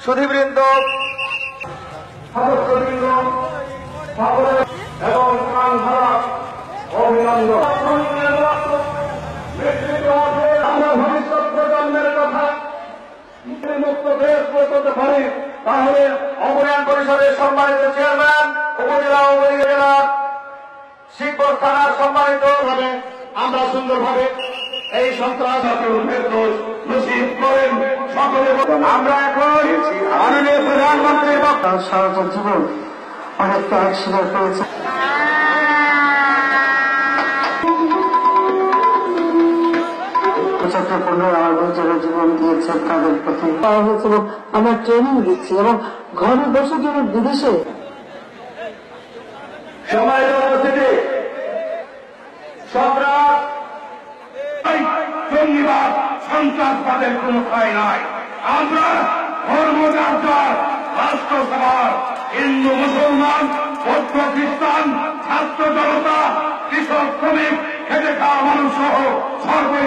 সুধীবৃন্দ, সদস্যবৃন্দ এবং প্রাণধারা অভিনন্দন। আমরা ভবিষ্যৎ প্রজন্মের কথা মুক্ত দেশ করতে পারি, তাহলে অবয়ন পরিষদের সম্মানিত চেয়ারম্যান, উপজেলা ও জেলার শিবপুর থানার সম্মানিত ভাবে আমরা সুন্দরভাবে এই সন্ত্রাসকে নিশ্চিত করেন। সকলে আমরা এখন মাননীয় প্রধানমন্ত্রীর বক্তব্য সারাটা জীবন অনেক ত্যাগ স্বীকার করেছে। যারা জীবন দিয়েছে তাদের প্রতি পাওয়া হয়েছিল। আমরা ট্রেনিং দিচ্ছি এবং ঘরে বসে যারা বিদেশে সম্মানিত উপস্থিতি, জঙ্গিবাদ সন্ত্রাসবাদের কোন ঠাঁই নাই। আমরা ধর্মযাত্রার রাষ্ট্রসভার হিন্দু মুসলমান বৌদ্ধ খ্রিস্টান ছাত্র জনতা কৃষক শ্রমিক খেটে খাওয়া মানুষ সহ সর্বই